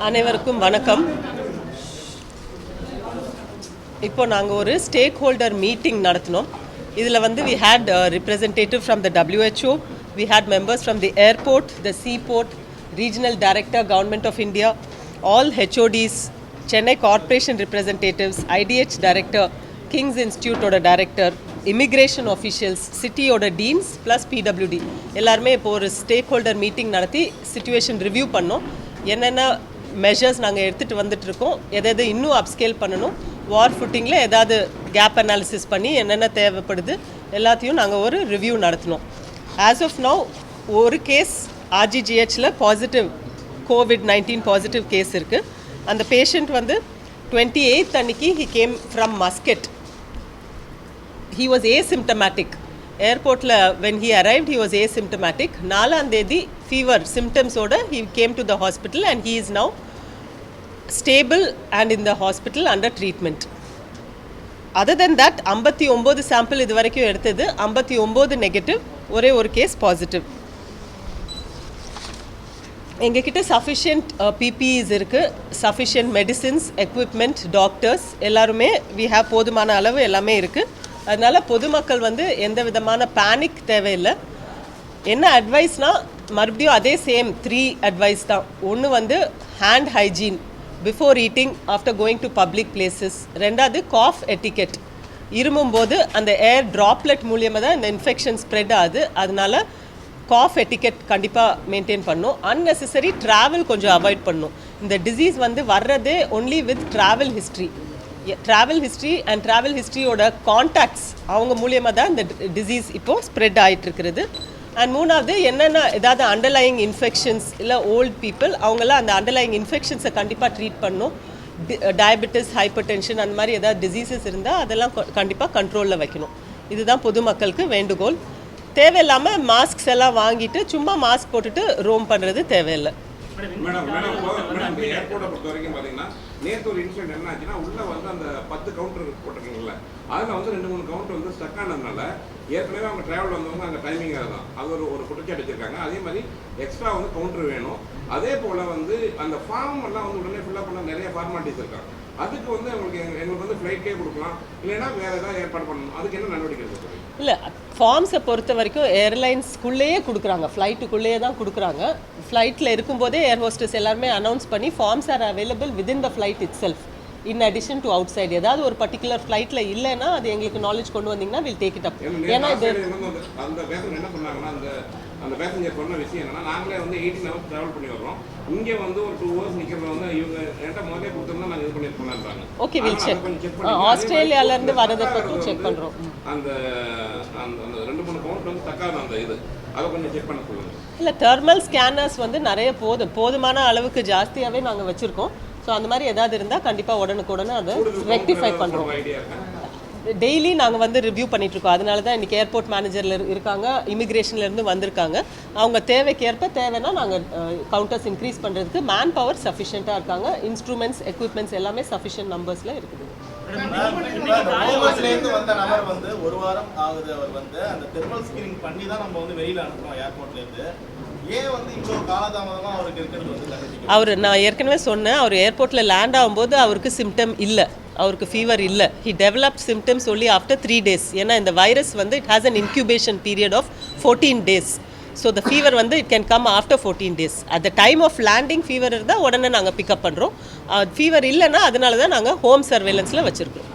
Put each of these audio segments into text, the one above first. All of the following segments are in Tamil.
அனைவருக்கும் வணக்கம். இப்போ நாங்கள் ஒரு ஸ்டேக் ஹோல்டர் மீட்டிங் நடத்தினோம். இதில் we had a representative from the WHO, we had members from the airport, the seaport, regional director, government of India, all HODs, Chennai corporation representatives, IDH director, King's Institute oda director, immigration officials, city oda deans plus PWD எல்லாருமே இப்போ ஒரு ஸ்டேக் ஹோல்டர் மீட்டிங் நடத்தி சிச்சுவேஷன் ரிவ்யூ பண்ணோம். என்னென்ன மெஷர்ஸ் நாங்கள் எடுத்துகிட்டு வந்துட்டு இருக்கோம், எதாவது இன்னும் அப்ஸ்கேல் பண்ணணும், வார் ஃபுட்டிங்கில் ஏதாவது கேப் அனாலிசிஸ் பண்ணி என்னென்ன தேவைப்படுது எல்லாத்தையும் நாங்கள் ஒரு ரிவ்யூ நடத்தினோம். ஆஸ் ஆஃப் நவ் ஒரு கேஸ் RGGHல பாசிட்டிவ் COVID-19 பாசிட்டிவ் கேஸ் இருக்குது. அந்த பேஷண்ட் 28th அன்னைக்கு he came from Muscat. He was asymptomatic. Airportல when he arrived he was asymptomatic. 4ஆம் தேதி fever symptoms oda he came to the hospital and he is now stable and in the hospital under treatment. Other than that 59 sample இது வரைக்கும் எடுத்தது, 59 நெகட்டிவ், ஒரே ஒரு கேஸ் பாசிட்டிவ். எங்ககிட்ட சஃபிஷியன்ட் PPEs இருக்குது, சஃபிஷியன்ட் மெடிசின்ஸ், எக்யூப்மெண்ட், டாக்டர்ஸ் எல்லாருமே we have போதுமான அளவு எல்லாமே இருக்குது. அதனால் பொதுமக்கள் எந்த விதமான பேனிக் தேவையில்லை. என்ன அட்வைஸ்னால் மறுபடியும் அதே சேம் 3 அட்வைஸ் தான். ஒன்று hand hygiene before eating, after going to public places. ரெண்டாவது காஃப் எட்டிக்கெட், இருமும்போது அந்த ஏர் ட்ராப்லெட் மூலியமாக தான் இந்த இன்ஃபெக்ஷன் ஸ்ப்ரெட் ஆகுது. அதனால் காஃப் எட்டிக்கெட் கண்டிப்பாக மெயின்டைன் பண்ணணும். அன்னெசரி ட்ராவல் கொஞ்சம் அவாய்ட் பண்ணணும். இந்த டிசீஸ் வர்றதே only with travel history. Travel history and travel ஹிஸ்ட்ரியோட கான்டாக்ட்ஸ் அவங்க மூலியமாக தான் இந்த டிசீஸ் இப்போது ஸ்ப்ரெட் ஆகிட்டு இருக்கிறது. அண்ட் மூணாவது என்னென்ன ஏதாவது அண்டர்லைங் இன்ஃபெக்ஷன்ஸ் இல்லை ஓல்ட் பீப்புள் அவங்களாம் அந்த அண்டர்லைங் இன்ஃபெக்ஷன்ஸை கண்டிப்பாக ட்ரீட் பண்ணணும். டயபெட்டிஸ், ஹைப்பர் டென்ஷன் அந்த மாதிரி ஏதாவது டிசீசஸ் இருந்தால் அதெல்லாம் கண்டிப்பாக கண்ட்ரோலில் வைக்கணும். இதுதான் பொதுமக்களுக்கு வேண்டுகோள். தேவையில்லாமல் மாஸ்க்ஸ் எல்லாம் வாங்கிட்டு சும்மா மாஸ்க் போட்டுட்டு ரோம் பண்ணுறது தேவையில்லை. ஏர்போர்ட்டை பொறுத்த வரைக்கும் பார்த்தீங்கன்னா நேற்று ஒரு இன்சிடென்ட் என்ன ஆச்சுன்னா உள்ள அந்த 10 கவுண்டர் போட்டிருக்கீங்கல்ல, அதில் 2-3 கவுண்டர் ஸ்டக் ஆனதுனால ஏற்கனவே அவங்க டிராவல் வந்தவங்க அங்கே டைமிங்காக தான் அது ஒரு குற்றச்சாட்டு வச்சிருக்காங்க. அதே மாதிரி எக்ஸ்ட்ரா கவுண்டர் வேணும். அதே போல் அந்த ஃபார்ம் எல்லாம் உடனே ஃபில்அப் பண்ண நிறைய ஃபார்மாலிட்டிஸ் இருக்காங்க. அதுக்கு எங்களுக்கு ஃப்ளைட்லேயே கொடுக்கலாம், இல்லைன்னா வேறு ஏதாவது ஏற்பாடு பண்ணணும். அதுக்கு என்ன நடவடிக்கை இருக்குது? இல்லை, ஃபார்ம்ஸை பொறுத்த வரைக்கும் ஏர்லைன்ஸ்குள்ளேயே கொடுக்குறாங்க, ஃப்ளைட்டுக்குள்ளேயே தான் கொடுக்குறாங்க. ஃப்ளைட்டில் இருக்கும்போதே ஏர் ஹோஸ்டஸ் எல்லாருமே அனௌன்ஸ் பண்ணி forms are available within the flight itself in addition to outside. ஏதாவது ஒரு பர்டிகுலர் ஃப்ளைட்டில் இல்லைன்னா அது எங்களுக்கு நாலேஜ் கொண்டு வந்தீங்கன்னா வில் டேக் இட் அப். ஏன்னா இது அந்த பேசஞ்சர் என்ன சொன்னாங்கன்னா அந்த பேசஞ்சர் சொன்ன விஷயம் என்னன்னா, நாங்களே 18 ஹவர்ஸ் ட்ராவல் பண்ணி வர்றோம், இங்கே ஒரு 2 ஹவர்ஸ் நிற்கிறது இவங்க என்கிட்ட முதலே கொடுத்துருந்தா நாங்கள் இது பண்ணியிருக்கோம்ன்றாங்க. Okay, will check. ஆஸ்திரேலியாவிலேருந்து வரதை பற்றி செக் பண்ணுறோம். அந்த அந்த 2-3 கவுண்ட் தக்காத அந்த இது அதை கொஞ்சம் செக் பண்ண சொல்லுங்கள். இல்லை, தெர்மல் ஸ்கேனர்ஸ் நிறைய போதுமான அளவுக்கு ஜாஸ்தியாகவே நாங்கள் வச்சுருக்கோம். ஸோ அந்த மாதிரி ஏதாவது இருந்தால் கண்டிப்பாக உடனுக்குடனே அதை ரெக்டிஃபை பண்ணுறோம். டெய்லி நாங்கள் ரிவ்யூ பண்ணிகிட்ருக்கோம். அதனால தான் இன்றைக்கி ஏர்போர்ட் மேனேஜரில் இருக்காங்க, இமிக்ரேஷன்லேருந்து வந்திருக்காங்க. அவங்க தேவைன்னா நாங்கள் கவுண்டர்ஸ் இன்க்ரீஸ் பண்ணுறதுக்கு மேன் பவர் சஃபிஷியண்ட்டாக இருக்காங்க. இன்ஸ்ட்ருமெண்ட்ஸ், எக்யூப்மெண்ட்ஸ் எல்லாமே சஃபிஷியன்ட் நம்பர்ஸில் இருக்குது. ஒரு வாரம் ஆகுது அவர் அந்த தெர்மல் ஸ்கிரீனிங் பண்ணி தான் நம்ம வெளியில் அனுப்புறோம் ஏர்போர்ட்லேருந்து. அவர் நான் ஏற்கனவே சொன்னேன், அவர் ஏர்போர்ட்டில் லேண்ட் ஆகும்போது அவருக்கு சிம்டம் இல்லை, அவருக்கு ஃபீவர் இல்லை. He developed symptoms only after 3 days. ஏன்னா இந்த virus it has an incubation period of 14 days. So the fever it can come after 14 days. At the time of landing fever இருந்தால் உடனே நாங்கள் பிக்கப் பண்ணுறோம். ஃபீவர் இல்லைன்னா அதனால தான் நாங்கள் ஹோம் சர்வேலன்ஸில் வச்சுருக்கோம்.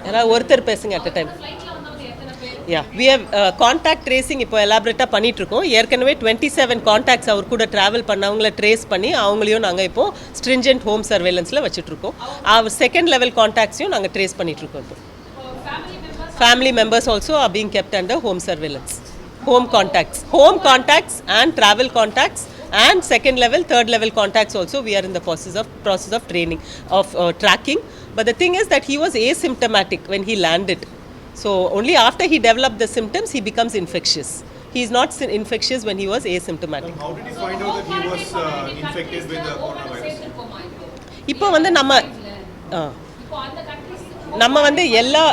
ஏன்னா ஒருத்தர் பேசுங்க at a time. we have contact tracing இப்போ எலாபரேட்டாக பண்ணிகிட்ருக்கோம். ஏற்கனவே 27 கான்டாக்ட்ஸ் அவர் கூட ட்ராவல் பண்ணவங்கள ட்ரேஸ் பண்ணி அவங்களையும் நாங்கள் இப்போது ஸ்ட்ரிஞ்சன்ட் ஹோம் சர்வேலன்ஸில் வச்சுட்ருக்கோம். அவர் செகண்ட் லெவல் கான்டாக்ட்ஸையும் நாங்கள் ட்ரேஸ் பண்ணிகிட்ருக்கோம். இப்போ family members also are being kept under home surveillance. Home contacts and travel contacts and second level, third level contacts also we are in the process of training of tracking. But the thing is that he was asymptomatic when he landed. So only after he developed the symptoms he becomes infectious. He is not infectious when he was asymptomatic. How did he find out that he was infected with the coronavirus? இப்போ நம்ம எல்லா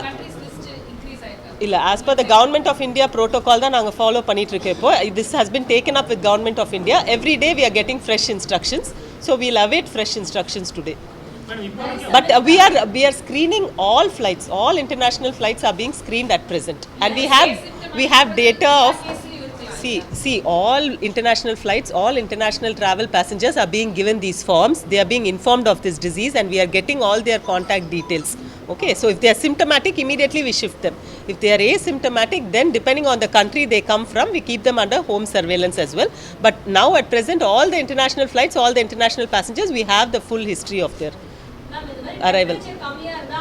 இல்லை as per the government of India protocol தான் நாங்கள் ஃபாலோ பண்ணிட்டு இருக்கோம் இப்போ. This has been taken up with government of India. Every day we are getting fresh instructions, so we'll await fresh instructions today. But we are screening all flights. All international flights are being screened at present, and we have data of see all international flights, all international travel passengers are being given these forms. They are being informed of this disease, and we are getting all their contact details. Okay, so if they are symptomatic, immediately we shift them. If they are asymptomatic, then depending on the country they come from, we keep them under home surveillance as well. But now at present, all the international flights, all the international passengers, we have the full history of their arrival. கம்மியா இருந்தா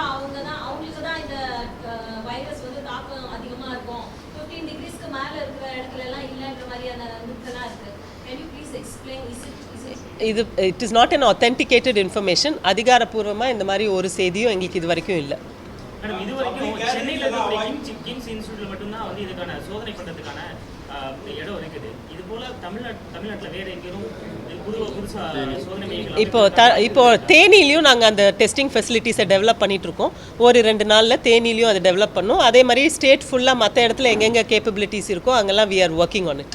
அவங்களுக்கு தான் இந்த வைரஸ் வந்து தாக்கம் அதிகமா இருக்கும். 15 டிகிரிஸ்க்கு மேல இருக்கிற இடத்துல எல்லாம் இல்லன்ற மாதிரியான நியூஸ்லாம் இருக்கு. Can you please explain it is not an authenticated information. அதிகாரப்பூர்வமா இந்த மாதிரி ஒரு செய்தியும் எங்களுக்கு இது வரைக்கும் இல்லை. மேடம் இது வரைக்கும் சென்னையில் இருக்கிற கிம்ஸ் இன்ஸ்டிடியூட்ல மட்டும்தான் வந்து இதுக்கான சோதனை பண்ணுறதுக்கான இடம் இருக்குது. இது போல தமிழ்நாட்டில் வேற எங்கேயும் புதுசா சோதனை மையங்கள் இப்போ தேனிலையும் நாங்கள் அந்த டெஸ்டிங் ஃபெசிலிட்டிஸை டெவலப் பண்ணிட்டு இருக்கோம். ஒரு 2 நாளில் தேனிலையும் அதை டெவலப் பண்ணோம். அதே மாதிரி ஸ்டேட் ஃபுல்லாக மற்ற இடத்துல எங்கெங்கே கேப்பபிலிட்டிஸ் இருக்கோ அங்கெல்லாம் we are working on it.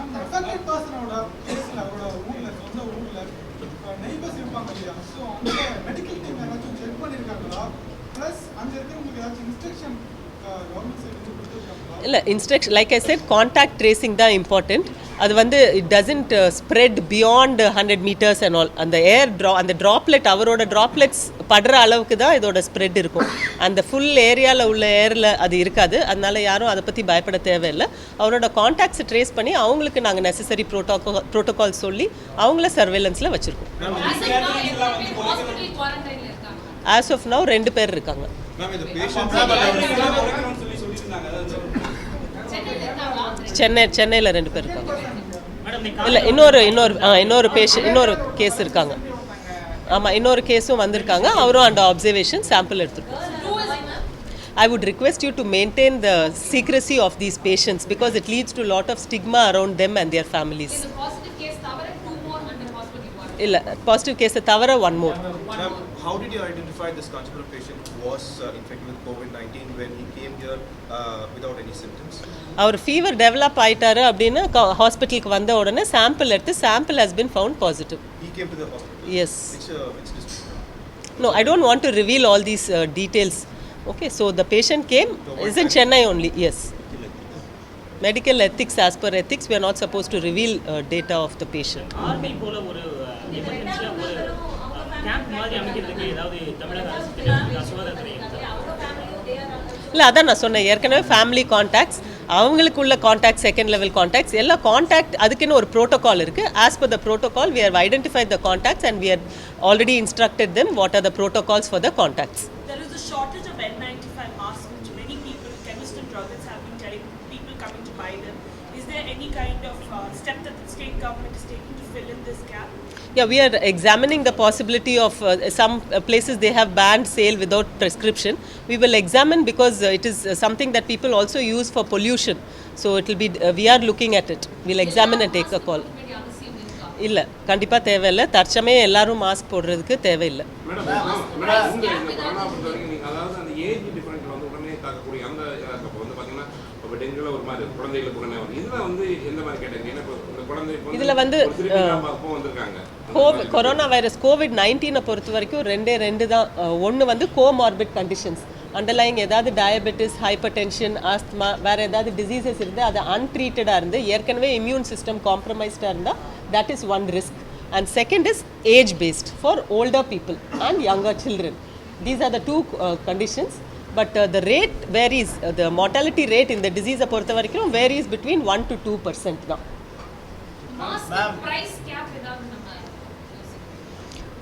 இல்லை instruction like I set contact tracing தான் இம்பார்ட்டண்ட். அது வந்து it doesn't spread beyond 100 meters and all. அந்த அந்த ட்ராப்லெட் அவரோட ட்ராப்லெட்ஸ் படுற அளவுக்கு தான் இதோட ஸ்ப்ரெட் இருக்கும். அந்த ஃபுல் ஏரியாவில் உள்ள ஏரில் அது இருக்காது. அதனால யாரும் அதை பற்றி பயப்பட தேவையில்லை. அவரோட கான்டாக்ட்ஸை ட்ரேஸ் பண்ணி அவங்களுக்கு நாங்கள் நெசசரி ப்ரோட்டோகால் சொல்லி அவங்கள சர்வேலன்ஸில் வச்சுருக்கோம். ஆஸ் ஆஃப் நவ் 2 பேர் இருக்காங்க. சென்னையில் 2 பேர் இருக்காங்க. இல்லை இன்னொரு கேஸ் இருக்காங்க. ஆமாம் இன்னொரு கேஸும் வந்திருக்காங்க. அவரும் அண்டர் அப்சர்வேஷன் சாம்பிள் எடுத்துருக்கோம். I would request you to maintain the secrecy of these patients because it leads to a lot of stigma around them and their families. இந்த பாசிட்டிவ் கேஸ் தவிர 2 more under hospital quarantine. இல்லை பாசிட்டிவ் கேஸை தவிர 1 more. How did you identify this Kanchipuram patient was infected with COVID-19 when he came here without any symptoms? அவர் ஃபீவர் டெவலப் ஆயிட்டாரு அப்படின்னு ஹாஸ்பிட்டலுக்கு வந்த உடனே சாம்பிள் எடுத்து sample has been found positive. He came to the hospital? Yes. Which district? No, I don't want to reveal all these details. Okay, so the patient came is in Chennai only. Yes. Medical ethics, as per ethics, we are not supposed to reveal data of the patient. Army போல ஒரு எமர்ஜென்சியா ஒரு கேம்ப் மாதிரி அமைக்கிறதுக்கு ஏதாவது தமிழக அரசு சுகாதாரத்துறை இல்லை அதான் நான் சொன்னேன் ஏற்கனவே ஃபேமிலி கான்டாக்ட்ஸ் அவங்களுக்குள்ள கான்டாக்ட் செகண்ட் லெவல் கான்டாக்ட்ஸ் எல்லா கான்டாக்ட் அதுக்குன்னு ஒரு ப்ரோட்டோகால் இருக்குது. As per the protocol we have identified the contacts and we have already instructed them what are the protocols for the contacts. There is a shortage of N95 masks which many people, chemists and druggists have been telling people coming to buy them. Is there any kind of step that the state government is taking to fill in this gap? Yeah, we are examining the possibility of some places they have banned sale without prescription. We will examine because it is something that people also use for pollution. So it will be we are looking at it. We'll examine and take a call. இல்லை கண்டிப்பாக தேவையில்லை. தற்சமயம் எல்லாரும் மாஸ்க் போடுறதுக்கு தேவையில்லை. மேடம் இந்த கொரோனா பொறுத்த வரைக்கும் நீங்கள் அதாவது அந்த ஏஜ் டிஃபரன்ஸில் வந்து உடனே தாக்கக்கூடிய அந்த இப்போ வந்து பார்த்தீங்கன்னா இப்போ டெங்குல ஒரு மாதிரி குழந்தைகளுக்கு உடனே வரும். இதில் வந்து எந்த மாதிரி கேட்டீங்க? ஏன்னா இப்போ இந்த குழந்தை இதில் வந்து வந்திருக்காங்க கொரோனா வைரஸ் COVID-19 பொறுத்த வரைக்கும் 2 தான். ஒன்று வந்து கோமார்பிட் கண்டிஷன்ஸ் அண்டர்லைங் ஏதாவது டயபெட்டிஸ் ஹைப்பர் டென்ஷன் ஆஸ்துமா வேறு ஏதாவது டிசீசஸ் இருந்து அது அன்ட்ரீட்டடாக இருந்து ஏற்கனவே இம்யூன் சிஸ்டம் காம்ப்ரமைஸ்டாக இருந்தால் that is one risk. And second is age based for older people and younger children. These are the 2 conditions. But the rate varies. The mortality rate in the disease பொறுத்த வரைக்கும் varies between 1 to 2% தான். மாஸ்க் பிரைஸ் கேப் ஏதாவது நம்ம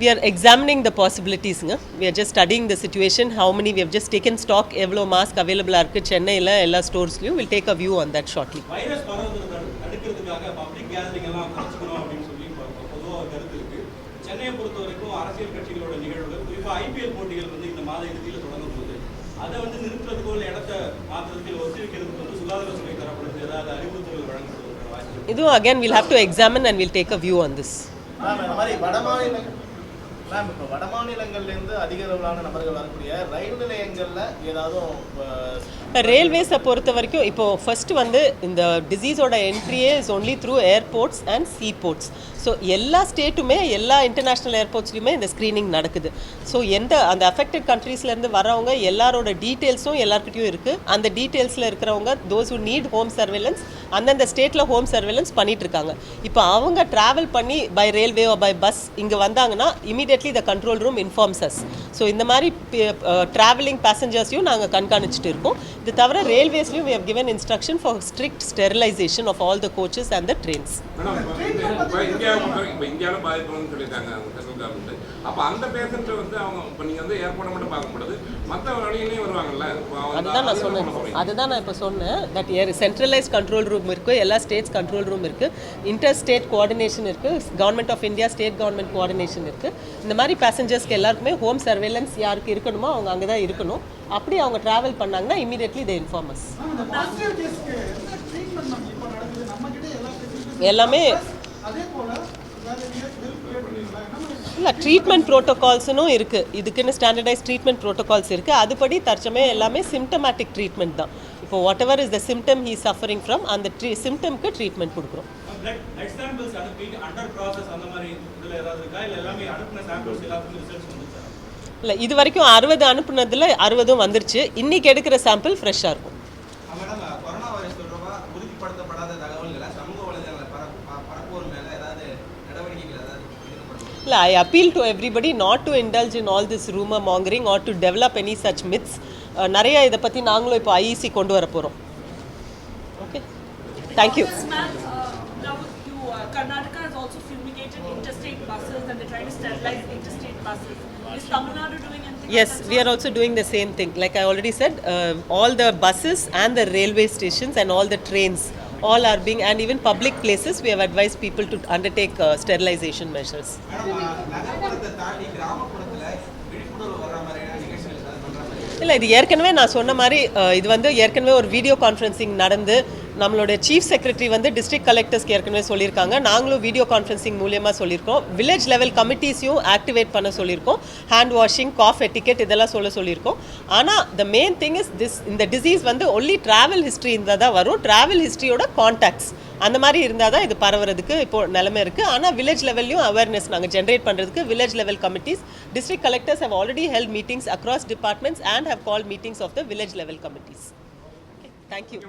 We are examining the possibilities. We are just studying the situation. How many we have just taken stock. எவ்வளோ மாஸ்க் அவைலபிளாக இருக்குது சென்னையில் எல்லா ஸ்டோர்ஸ்லையும். We'll take a view on that shortly. Virus பரவுவதை தடுக்கிறதுக்காக பப்ளிக் கேதரிங் எல்லாம் குறைச்சிக்கணும் அப்படின்னு சொல்லி பொதுவாக ஒரு கருத்து இருக்கு. சென்னையை பொறுத்த வரைக்கும் அரசியல் கட்சிகளோட நிகழ்வுகள் குறிப்பாக IPL போட்டிகள் வந்து இந்த மாத இறுதியில் தொடங்கும் போது அதை வந்து நிறுத்துறதுக்கோ இல்லை இடத்த மாற்றுறதுக்கு ஒத்திவைக்கிறதுக்கு வந்து சுகாதாரத்துறை தரப்படுது ஏதாவது அறிவுறுத்தல் வழங்குவதற்கான வாய்ப்பு? இதுவும் again we'll have to examine and we'll take a view on this. இந்த மாதிரி வடமாநில மேம் இப்போ வட மாநிலங்கள்லேருந்து அதிக அளவிலான நபர்கள் வரக்கூடிய ரயில் நிலையங்களில் ஏதாவது ரயில்வேஸை பொறுத்த வரைக்கும் இப்போ ஃபர்ஸ்ட் வந்து இந்த டிசீஸோட என்ட்ரியே is only through airports and sea ports. So எல்லா ஸ்டேட்டுமே எல்லா இன்டர்நேஷ்னல் ஏர்போர்ட்ஸ்லையுமே இந்த ஸ்க்ரீனிங் நடக்குது. ஸோ அந்த அஃபெக்டட் கண்ட்ரீஸ்லேருந்து வரவங்க எல்லாரோட டீட்டெயில்ஸும் எல்லாருக்கிட்டையும் இருக்குது. அந்த டீட்டெயில்ஸில் இருக்கிறவங்க those who need home surveillance அந்தந்த ஸ்டேட்டில் ஹோம் சர்வேலன்ஸ் பண்ணிகிட்ருக்காங்க. இப்போ அவங்க ட்ராவல் பண்ணி பை ரயில்வே பை பஸ் இங்கே வந்தாங்கன்னா immediately the control room informs us. So இந்த மாதிரி ட்ராவலிங் பேசஞ்சர்ஸையும் நாங்கள் கண்காணிச்சுட்டு இருக்கோம். இது தவிர ரயில்வேஸ்லையும் we have given instruction for strict sterilization of all the coaches and the trains. இப்போ இந்தியாவில் பாதிப்புன்னு சொல்லியிருக்காங்க சென்ட்ரல் கவர்மெண்ட். அப்போ அந்த பேஷண்ட்டை வந்து அவங்க இப்போ நீங்கள் வந்து ஏர்போர்ட்டை மட்டும் பார்க்கும்பொழுது மற்ற வழியிலையும் வருவாங்கல்ல. அதுதான் நான் சொன்னேன் அதுதான் நான் இப்போ சொன்னேன் தட் சென்ட்ரலைஸ் கண்ட்ரோல் ரூம் இருக்குது, எல்லா ஸ்டேட்ஸ் கண்ட்ரோல் ரூம் இருக்குது, இன்டர் ஸ்டேட் கோஆர்டினேஷன் இருக்குது, government of India state government coordination இருக்குது. இந்த மாதிரி பேசஞ்சர்ஸ்க்கு எல்லாருக்குமே ஹோம் சர்வேலன்ஸ் யாருக்கு இருக்கணுமோ அவங்க அங்கே தான் இருக்கணும். அப்படி அவங்க ட்ராவல் பண்ணாங்கன்னா இமீடியட்லி தே இன்ஃபார்ம் அஸ். எல்லாமே இல்லை ட்ரீட்மெண்ட் ப்ரோட்டோகால்ஸ்னும் இருக்குது. இதுக்குன்னு ஸ்டாண்டர்டைஸ் ட்ரீட்மெண்ட் ப்ரோட்டோகால்ஸ் இருக்குது. அதுபடி தற்சமயம் எல்லாமே சிம்டமேட்டிக் ட்ரீட்மெண்ட் தான். இப்போ what ever is the symptom he suffering from அந்த சிம்டம்க்கு ட்ரீட்மெண்ட் கொடுக்குறோம். இல்லை இது வரைக்கும் 60 அனுப்புனதில் 60 வந்துருச்சு. இன்றைக்கி எடுக்கிற சாம்பிள் ஃப்ரெஷ்ஷாக இருக்கும். I appeal to everybody not to indulge in all this rumor mongering or to develop any such myths. நிறைய இதை பற்றி நாங்களும் இப்போ IEC கொண்டு வர போகிறோம். Okay, thank you. Karnataka has also fumigated interstate buses and they're trying to sterilize interstate buses. Is Tamil Nadu doing anything? Yes, we are also doing the same thing. Like I already said, all the buses and the railway stations and all the trains all are being, and even public places we have advised people to undertake sterilization measures. இல்லை இது ஏற்கனவே நான் சொன்ன மாதிரி இது வந்து ஏற்கனவே ஒரு வீடியோ கான்ஃபரன்சிங் நடந்து நம்மளோட சீஃப் செக்ரட்டரி வந்து டிஸ்ட்ரிக்ட் கலெக்டர்ஸ்க்கு ஏற்கனவே சொல்லியிருக்காங்க. நாங்களும் வீடியோ கான்ஃபரன்சிங் மூலியமாக சொல்லியிருக்கோம். வில்லேஜ் லெவல் கமிட்டிஸையும் ஆக்டிவேட் பண்ண சொல்லியிருக்கோம். ஹேண்ட் வாஷிங், காஃப் எட்டிக்கெட் இதெல்லாம் சொல்லியிருக்கோம். ஆனால் த மெயின் திங் இஸ் இந்த டிசீஸ் வந்து ஒன்லி ட்ராவல் ஹிஸ்ட்ரி இருந்தால் தான் வரும். ட்ராவல் ஹிஸ்ட்ரியோட கான்டாக்ட்ஸ் அந்த மாதிரி இருந்தால் தான் இது பரவுறதுக்கு இப்போது நிலைமை இருக்குது. ஆனால் வில்லேஜ் லெவல்லையும் அவேர்னஸ் நாங்கள் ஜென்ரேட் பண்ணுறதுக்கு village level committees, district collectors have already held meetings across departments and have called meetings of the village level committees. Okay, thank you.